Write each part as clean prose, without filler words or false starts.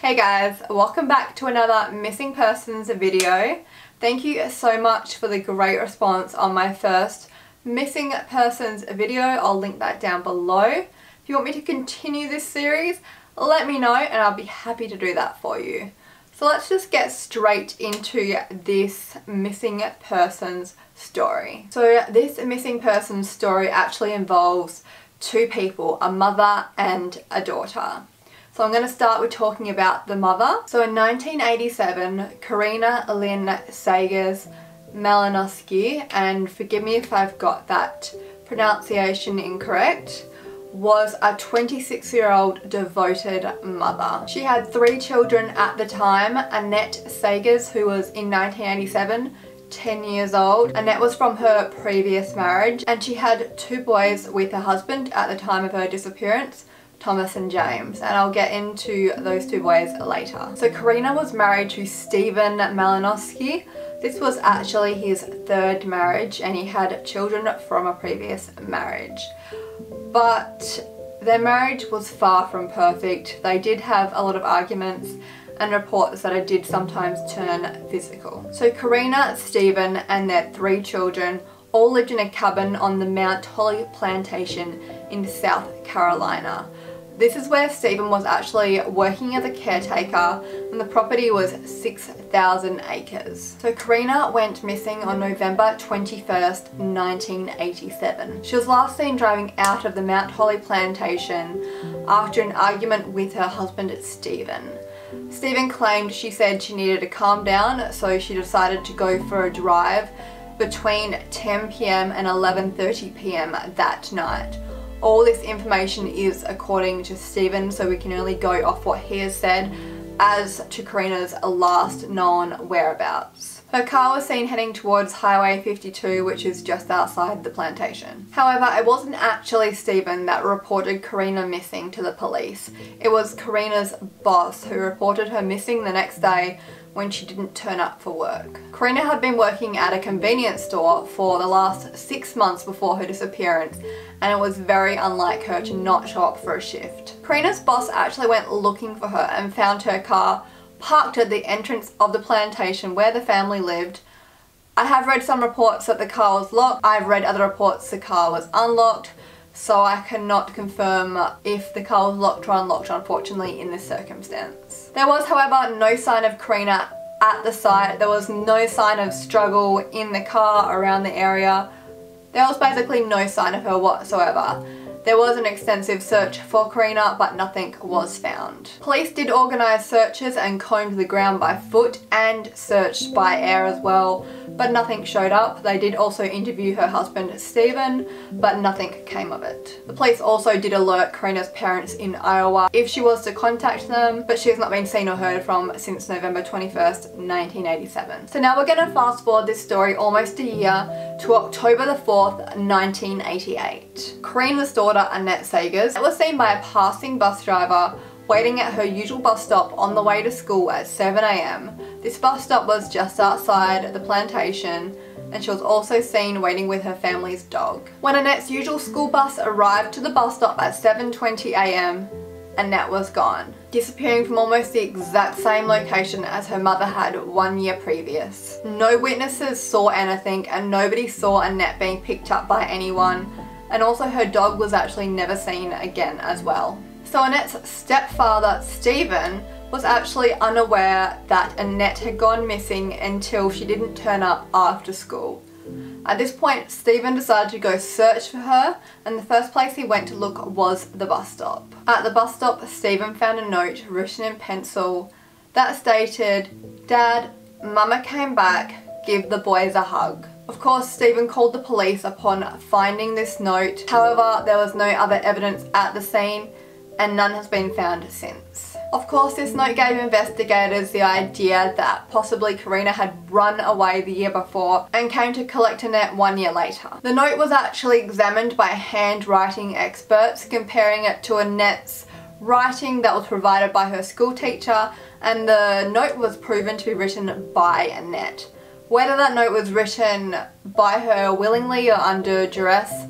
Hey guys, welcome back to another missing persons video. Thank you so much for the great response on my first missing persons video. I'll link that down below. If you want me to continue this series, let me know and I'll be happy to do that for you. So let's just get straight into this missing persons story. So this missing persons story actually involves two people, a mother and a daughter. So I'm going to start with talking about the mother. So in 1987, Korrina Lynne Malinoski, and forgive me if I've got that pronunciation incorrect, was a 26-year-old devoted mother. She had 3 children at the time. Annette, who was in 1987, 10 years old. Annette was from her previous marriage, and she had 2 boys with her husband at the time of her disappearance, Thomas and James, and I'll get into those 2 boys later. So Korrina was married to Stephen Malinoski. This was actually his 3rd marriage and he had children from a previous marriage. But their marriage was far from perfect. They did have a lot of arguments and reports that it did sometimes turn physical. So Korrina, Stephen and their 3 children all lived in a cabin on the Mount Holly plantation in South Carolina. This is where Stephen was actually working as a caretaker, and the property was 6,000 acres. So Korrina went missing on November 21st, 1987. She was last seen driving out of the Mount Holly plantation after an argument with her husband Stephen. Stephen claimed she said she needed to calm down, so she decided to go for a drive between 10 p.m. and 11:30 p.m. that night. All this information is according to Stephen, so we can only go off what he has said as to Korrina's last known whereabouts. Her car was seen heading towards Highway 52, which is just outside the plantation. However, it wasn't actually Stephen that reported Korrina missing to the police. It was Korrina's boss who reported her missing the next day when she didn't turn up for work. Korrina had been working at a convenience store for the last 6 months before her disappearance, and it was very unlike her to not show up for a shift. Korrina's boss actually went looking for her and found her car parked at the entrance of the plantation where the family lived. I have read some reports that the car was locked. I've read other reports the car was unlocked, so I cannot confirm if the car was locked or unlocked, unfortunately, in this circumstance. There was, however, no sign of Korrina at the site. There was no sign of struggle in the car around the area. There was basically no sign of her whatsoever. There was an extensive search for Korrina, but nothing was found. Police did organise searches and combed the ground by foot and searched by air as well, but nothing showed up. They did also interview her husband Stephen, but nothing came of it. The police also did alert Korrina's parents in Iowa if she was to contact them, but she has not been seen or heard from since November 21st, 1987. So now we're going to fast forward this story almost a year to October the 4th, 1988. Korrina's daughter Annette was seen by a passing bus driver waiting at her usual bus stop on the way to school at 7 a.m. This bus stop was just outside the plantation, and she was also seen waiting with her family's dog. When Annette's usual school bus arrived to the bus stop at 7:20 a.m, Annette was gone, disappearing from almost the exact same location as her mother had 1 year previous. No witnesses saw anything, and nobody saw Annette being picked up by anyone, and also her dog was actually never seen again as well. So Annette's stepfather, Stephen, was actually unaware that Annette had gone missing until she didn't turn up after school. At this point, Stephen decided to go search for her, and the first place he went to look was the bus stop. At the bus stop, Stephen found a note written in pencil that stated, "Dad, Mama came back, give the boys a hug." Of course, Stephen called the police upon finding this note. However, there was no other evidence at the scene, and none has been found since. Of course, this note gave investigators the idea that possibly Korrina had run away the year before and came to collect Annette 1 year later. The note was actually examined by handwriting experts, comparing it to Annette's writing that was provided by her school teacher, and the note was proven to be written by Annette. Whether that note was written by her willingly or under duress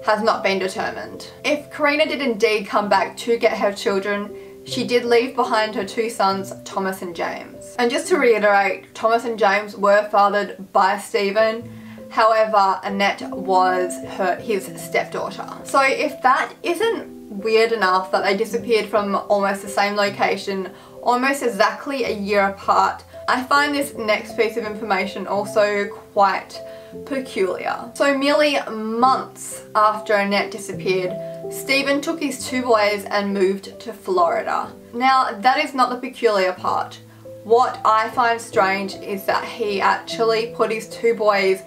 has not been determined. If Korrina did indeed come back to get her children, she did leave behind her 2 sons, Thomas and James. And just to reiterate, Thomas and James were fathered by Stephen. However, Annette was his stepdaughter. So if that isn't weird enough that they disappeared from almost the same location, almost exactly a year apart, I find this next piece of information also quite peculiar. So merely months after Annette disappeared, Stephen took his 2 boys and moved to Florida. Now, that is not the peculiar part. What I find strange is that he actually put his 2 boys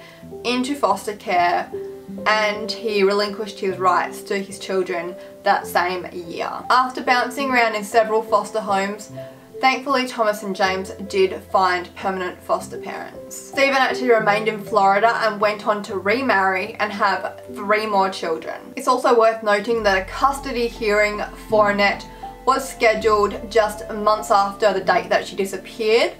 into foster care and he relinquished his rights to his children that same year. After bouncing around in several foster homes, thankfully Thomas and James did find permanent foster parents. Stephen actually remained in Florida and went on to remarry and have 3 more children. It's also worth noting that a custody hearing for Annette was scheduled just months after the date that she disappeared.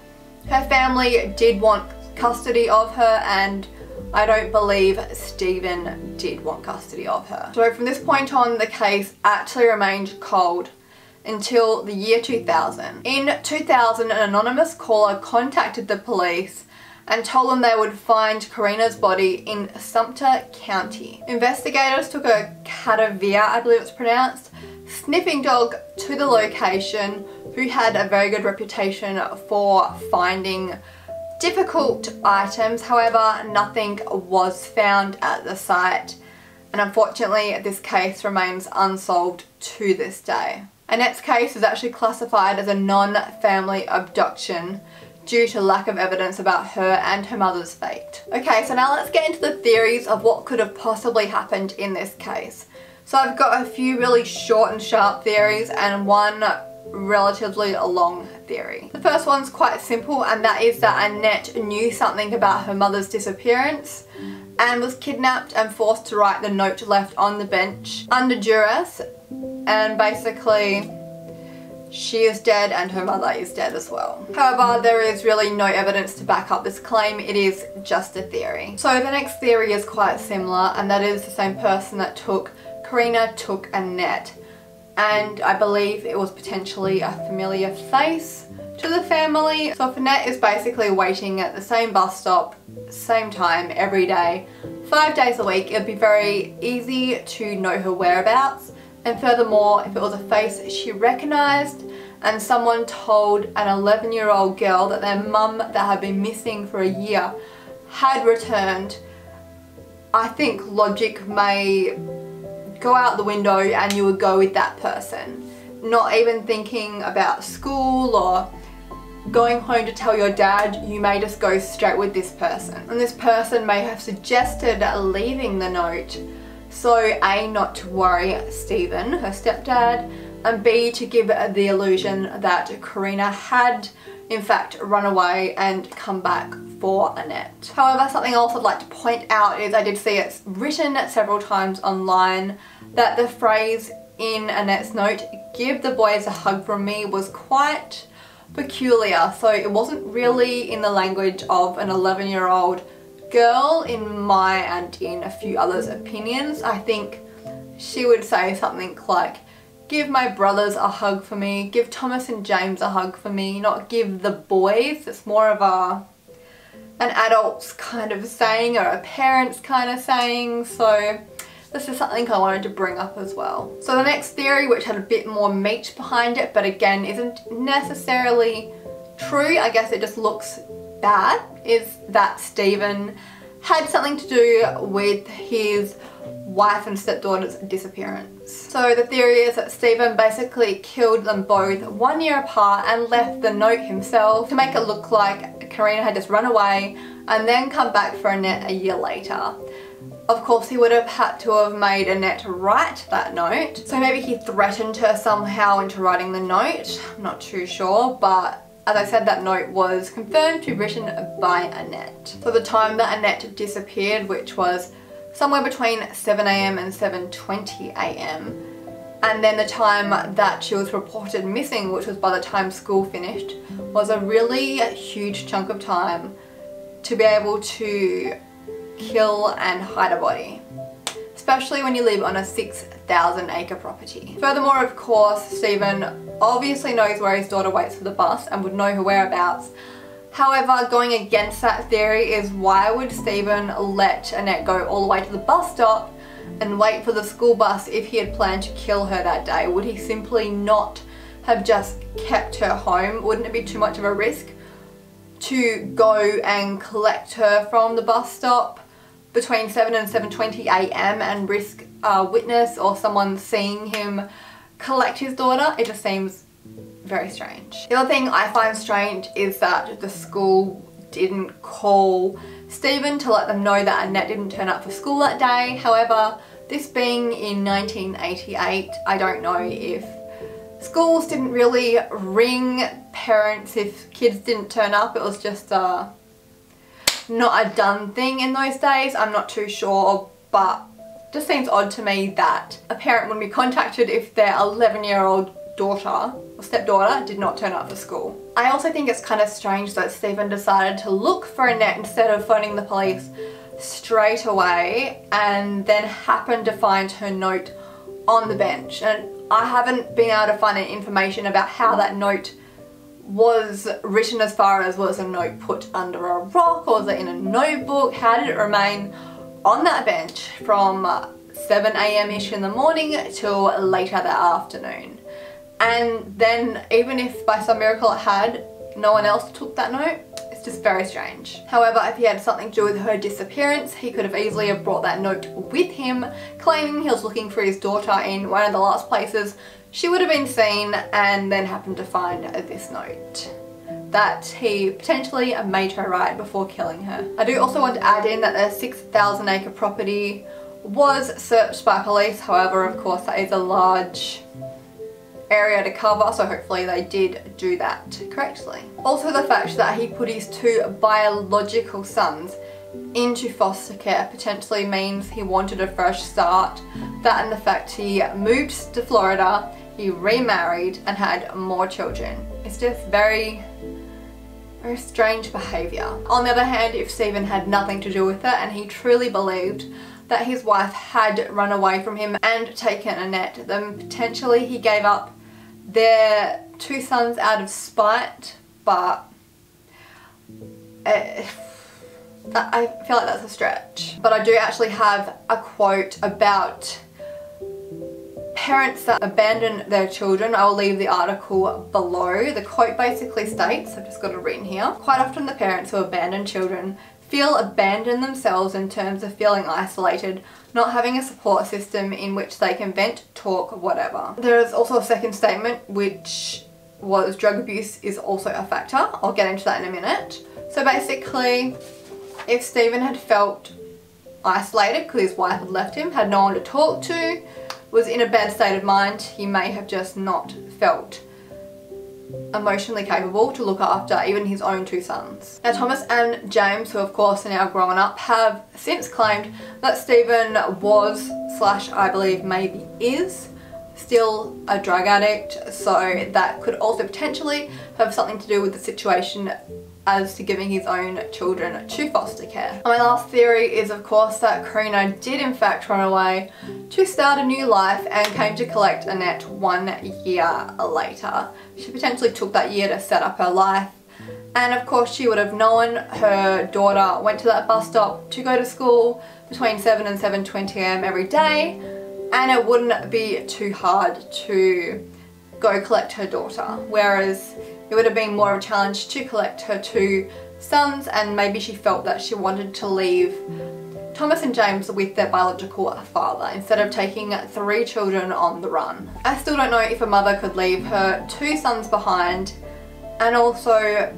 Her family did want custody of her, and I don't believe Stephen did want custody of her. So from this point on, the case actually remained cold until the year 2000. In 2000, an anonymous caller contacted the police and told them they would find Korrina's body in Sumter County. Investigators took a cadaver, I believe it's pronounced, sniffing dog to the location, who had a very good reputation for finding difficult items. However, nothing was found at the site, and unfortunately this case remains unsolved to this day. Annette's case is actually classified as a non-family abduction due to lack of evidence about her and her mother's fate. Okay, so now let's get into the theories of what could have possibly happened in this case. So I've got a few really short and sharp theories and one relatively long theory. The first one's quite simple, and that is that Annette knew something about her mother's disappearance and was kidnapped and forced to write the note left on the bench under duress, and basically she is dead and her mother is dead as well. However, there is really no evidence to back up this claim. It is just a theory. So the next theory is quite similar, and that is the same person that Korrina took Annette, and I believe it was potentially a familiar face to the family. So if Annette is basically waiting at the same bus stop, same time every day, 5 days a week, it would be very easy to know her whereabouts. And furthermore, if it was a face she recognised and someone told an 11-year-old girl that their mum that had been missing for a year had returned, I think logic may go out the window and you would go with that person. Not even thinking about school or going home to tell your dad, you may just go straight with this person. And this person may have suggested leaving the note, so A, not to worry Stephen, her stepdad, and B, to give the illusion that Korrina had in fact run away and come back for Annette. However, something else I'd like to point out is I did see it's written several times online that the phrase in Annette's note, "give the boys a hug from me," was quite peculiar. So it wasn't really in the language of an 11-year-old girl in my and in a few others' opinions. I think she would say something like, "give my brothers a hug for me, give Thomas and James a hug for me," not "give the boys." It's more of an adult's kind of saying, or a parent's kind of saying. So this is something I wanted to bring up as well. So the next theory, which had a bit more meat behind it, but again isn't necessarily true, I guess it just looks bad, is that Stephen had something to do with his wife and stepdaughter's disappearance. So the theory is that Stephen basically killed them both 1 year apart and left the note himself to make it look like Korrina had just run away and then come back for Annette a year later. Of course, he would have had to have made Annette write that note. So maybe he threatened her somehow into writing the note. I'm not too sure, but as I said, that note was confirmed to be written by Annette. So the time that Annette disappeared, which was somewhere between 7 AM and 7:20 AM, and then the time that she was reported missing, which was by the time school finished, was a really huge chunk of time to be able to kill and hide a body, especially when you live on a 6,000 acre property. Furthermore, of course, Stephen obviously knows where his daughter waits for the bus and would know her whereabouts. However, going against that theory is, why would Stephen let Annette go all the way to the bus stop and wait for the school bus if he had planned to kill her that day? Would he simply not have just kept her home? Wouldn't it be too much of a risk to go and collect her from the bus stop between 7 and 7:20 AM and risk a witness or someone seeing him collect his daughter? It just seems very strange. The other thing I find strange is that the school didn't call Stephen to let them know that Annette didn't turn up for school that day. However, this being in 1988, I don't know if schools didn't really ring parents if kids didn't turn up. It was just not a done thing in those days. I'm not too sure, but it just seems odd to me that a parent wouldn't be contacted if their 11-year-old daughter or stepdaughter did not turn up for school. I also think it's kind of strange that Stephen decided to look for Annette instead of phoning the police straight away, and then happened to find her note on the bench. And I haven't been able to find any information about how that note was written, as far as, was a note put under a rock or was it in a notebook? How did it remain on that bench from 7 AM-ish in the morning till later that afternoon? And then even if by some miracle it had, no one else took that note, it's just very strange. However, if he had something to do with her disappearance, he could have easily have brought that note with him, claiming he was looking for his daughter in one of the last places she would have been seen, and then happened to find this note that he potentially made her write before killing her. I do also want to add in that the 6,000 acre property was searched by police. However, of course, that is a large area to cover, so hopefully they did do that correctly. Also, the fact that he put his 2 biological sons into foster care potentially means he wanted a fresh start. That and the fact he moved to Florida, he remarried and had more children. It's just very strange behaviour. On the other hand, if Stephen had nothing to do with it and he truly believed that his wife had run away from him and taken Annette, then potentially he gave up their 2 sons out of spite, but I feel like that's a stretch. But I do actually have a quote about parents that abandon their children. I will leave the article below. The quote basically states, I've just got it written here, "Quite often the parents who abandon children feel abandoned themselves in terms of feeling isolated, not having a support system in which they can vent, talk, whatever." There is also a second statement, which was drug abuse is also a factor. I'll get into that in a minute. So basically, if Stephen had felt isolated because his wife had left him, had no one to talk to, was in a bad state of mind, he may have just not felt emotionally capable to look after even his own 2 sons. Now, Thomas and James, who of course are now grown up, have since claimed that Stephen was, / I believe maybe is, still a drug addict, so that could also potentially have something to do with the situation as to giving his own children to foster care. And my last theory is, of course, that Korrina did in fact run away to start a new life and came to collect Annette 1 year later. She potentially took that year to set up her life, and of course she would have known her daughter went to that bus stop to go to school between 7 and 7:20 AM every day, and it wouldn't be too hard to go collect her daughter, whereas it would have been more of a challenge to collect her 2 sons, and maybe she felt that she wanted to leave Thomas and James with their biological father instead of taking 3 children on the run. I still don't know if a mother could leave her 2 sons behind, and also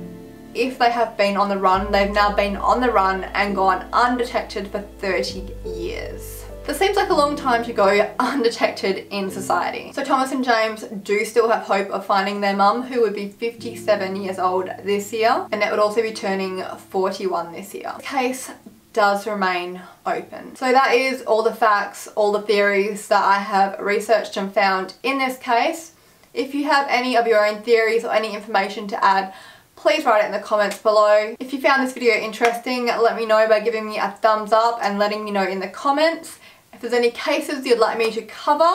if they have been on the run, they've now been on the run and gone undetected for 30 years. That seems like a long time to go undetected in society. So Thomas and James do still have hope of finding their mum, who would be 57 years old this year, and it would also be turning 41 this year. The case does remain open. So that is all the facts, all the theories that I have researched and found in this case. If you have any of your own theories or any information to add, please write it in the comments below. If you found this video interesting, let me know by giving me a thumbs up and letting me know in the comments. If there's any cases you'd like me to cover,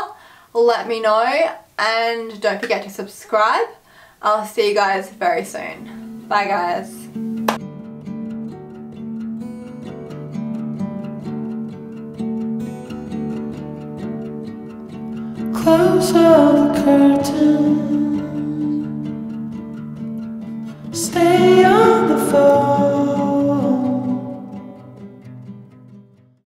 let me know. and don't forget to subscribe. I'll see you guys very soon. Bye guys. Close all the curtains, stay on the phone.